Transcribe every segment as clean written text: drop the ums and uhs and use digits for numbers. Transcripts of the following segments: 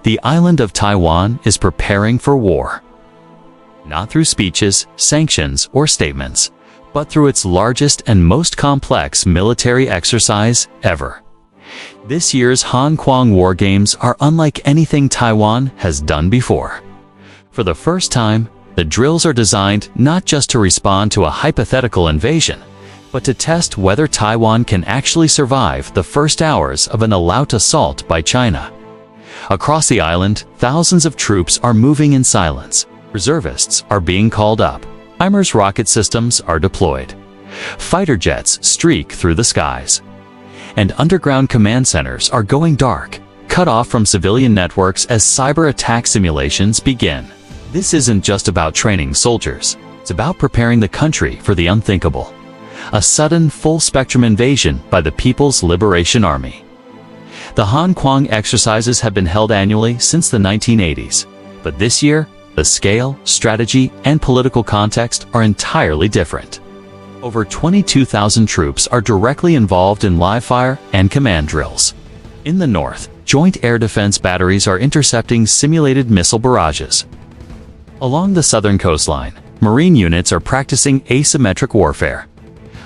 The island of Taiwan is preparing for war. Not through speeches, sanctions, or statements, but through its largest and most complex military exercise ever. This year's Han Kuang War Games are unlike anything Taiwan has done before. For the first time, the drills are designed not just to respond to a hypothetical invasion, but to test whether Taiwan can actually survive the first hours of an all-out assault by China. Across the island, thousands of troops are moving in silence. Reservists are being called up. HIMARS rocket systems are deployed. Fighter jets streak through the skies. And underground command centers are going dark, cut off from civilian networks as cyber attack simulations begin. This isn't just about training soldiers. It's about preparing the country for the unthinkable. A sudden, full-spectrum invasion by the People's Liberation Army. The Han Kuang exercises have been held annually since the 1980s, but this year, the scale, strategy, and political context are entirely different. Over 22,000 troops are directly involved in live fire and command drills. In the north, joint air defense batteries are intercepting simulated missile barrages. Along the southern coastline, Marine units are practicing asymmetric warfare,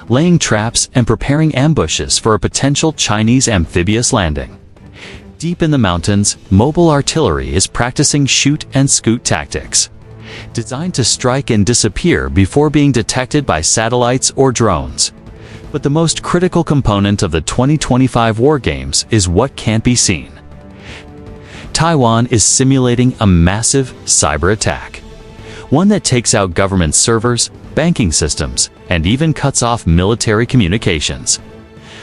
laying traps and preparing ambushes for a potential Chinese amphibious landing. Deep in the mountains, mobile artillery is practicing shoot and scoot tactics, designed to strike and disappear before being detected by satellites or drones. But the most critical component of the 2025 War Games is what can't be seen. Taiwan is simulating a massive cyber attack, one that takes out government servers, banking systems, and even cuts off military communications.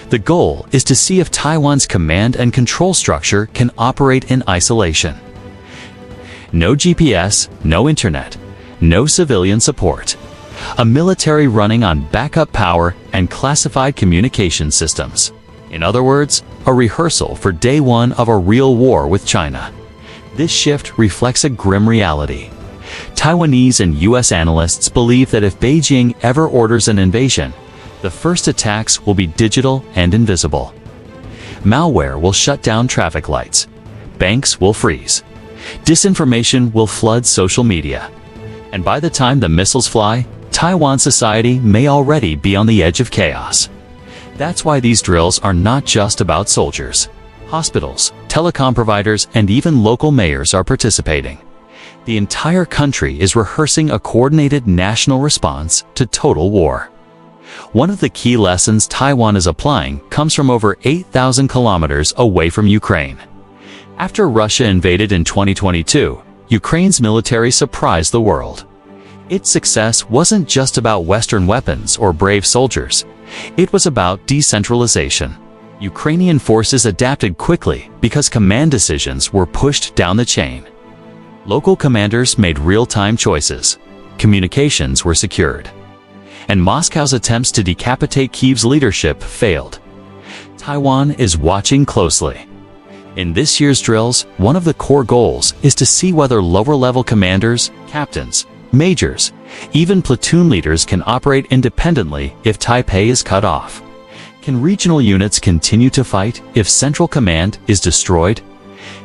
The goal is to see if Taiwan's command and control structure can operate in isolation. No GPS, no internet, no civilian support. A military running on backup power and classified communication systems. In other words, a rehearsal for day one of a real war with China. This shift reflects a grim reality. Taiwanese and US analysts believe that if Beijing ever orders an invasion, the first attacks will be digital and invisible. Malware will shut down traffic lights. Banks will freeze. Disinformation will flood social media. And by the time the missiles fly, Taiwan society may already be on the edge of chaos. That's why these drills are not just about soldiers. Hospitals, telecom providers, and even local mayors are participating. The entire country is rehearsing a coordinated national response to total war. One of the key lessons Taiwan is applying comes from over 8,000 kilometers away from Ukraine. After Russia invaded in 2022, Ukraine's military surprised the world. Its success wasn't just about Western weapons or brave soldiers. It was about decentralization. Ukrainian forces adapted quickly because command decisions were pushed down the chain. Local commanders made real-time choices. Communications were secured. And Moscow's attempts to decapitate Kyiv's leadership failed. Taiwan is watching closely. In this year's drills, one of the core goals is to see whether lower-level commanders, captains, majors, even platoon leaders can operate independently if Taipei is cut off. Can regional units continue to fight if central command is destroyed?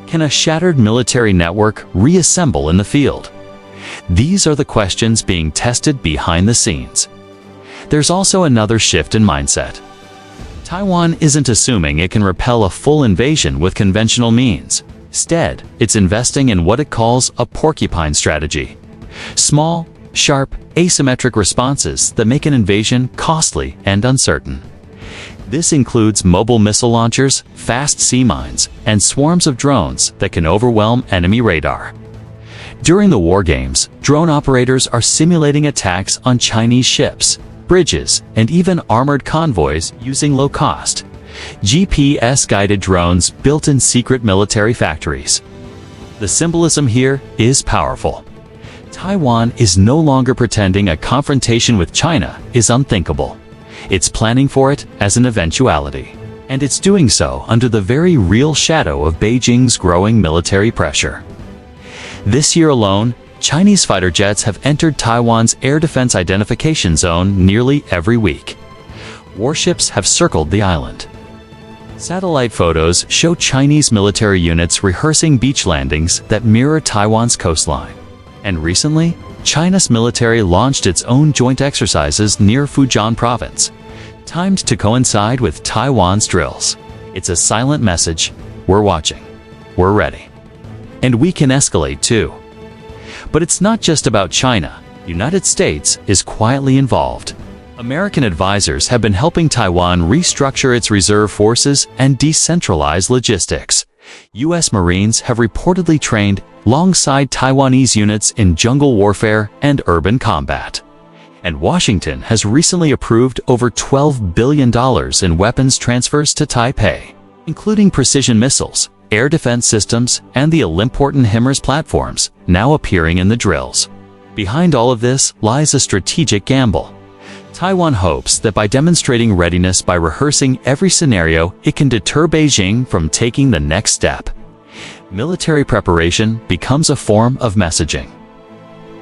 Can a shattered military network reassemble in the field? These are the questions being tested behind the scenes. There's also another shift in mindset. Taiwan isn't assuming it can repel a full invasion with conventional means. Instead, it's investing in what it calls a porcupine strategy. Small, sharp, asymmetric responses that make an invasion costly and uncertain. This includes mobile missile launchers, fast sea mines, and swarms of drones that can overwhelm enemy radar. During the war games, drone operators are simulating attacks on Chinese ships, bridges, and even armored convoys using low-cost, GPS-guided drones built in secret military factories. The symbolism here is powerful. Taiwan is no longer pretending a confrontation with China is unthinkable. It's planning for it as an eventuality. And it's doing so under the very real shadow of Beijing's growing military pressure. This year alone, Chinese fighter jets have entered Taiwan's air defense identification zone nearly every week. Warships have circled the island. Satellite photos show Chinese military units rehearsing beach landings that mirror Taiwan's coastline. And recently, China's military launched its own joint exercises near Fujian province, timed to coincide with Taiwan's drills. It's a silent message: we're watching, we're ready. And we can escalate too. But it's not just about China. The United States is quietly involved. American advisors have been helping Taiwan restructure its reserve forces and decentralize logistics. U.S. Marines have reportedly trained alongside Taiwanese units in jungle warfare and urban combat. And Washington has recently approved over $12 billion in weapons transfers to Taipei, including precision missiles, air defense systems, and the all-important HIMARS platforms now appearing in the drills. Behind all of this lies a strategic gamble. Taiwan hopes that by demonstrating readiness by rehearsing every scenario, it can deter Beijing from taking the next step. Military preparation becomes a form of messaging.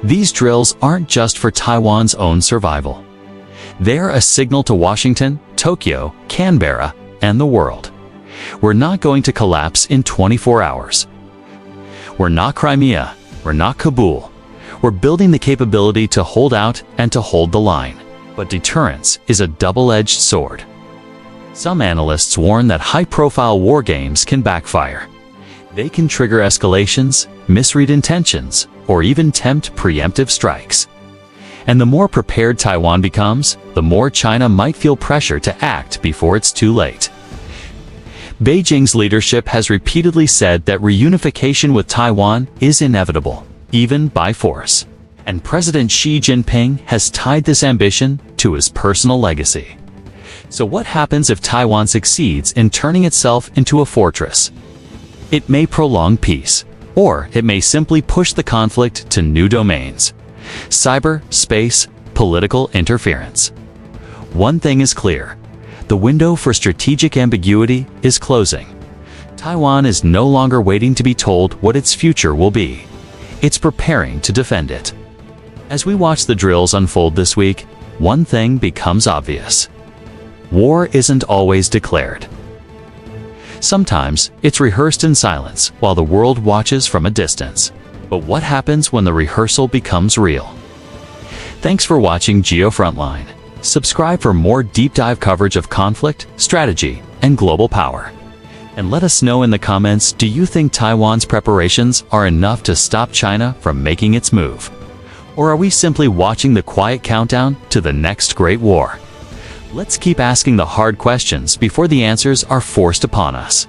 These drills aren't just for Taiwan's own survival. They're a signal to Washington, Tokyo, Canberra, and the world. We're not going to collapse in 24 hours. We're not Crimea. We're not Kabul. We're building the capability to hold out and to hold the line. But deterrence is a double-edged sword. Some analysts warn that high-profile war games can backfire. They can trigger escalations, misread intentions, or even tempt preemptive strikes. And the more prepared Taiwan becomes, the more China might feel pressure to act before it's too late. Beijing's leadership has repeatedly said that reunification with Taiwan is inevitable, even by force. And President Xi Jinping has tied this ambition to his personal legacy. So what happens if Taiwan succeeds in turning itself into a fortress? It may prolong peace, or it may simply push the conflict to new domains: cyber, space, political interference. One thing is clear: the window for strategic ambiguity is closing. Taiwan is no longer waiting to be told what its future will be. It's preparing to defend it. As we watch the drills unfold this week, one thing becomes obvious. War isn't always declared. Sometimes it's rehearsed in silence while the world watches from a distance. But what happens when the rehearsal becomes real? Thanks for watching GeoFrontline. Subscribe for more deep dive coverage of conflict, strategy, and global power. And let us know in the comments, do you think Taiwan's preparations are enough to stop China from making its move? Or are we simply watching the quiet countdown to the next great war? Let's keep asking the hard questions before the answers are forced upon us.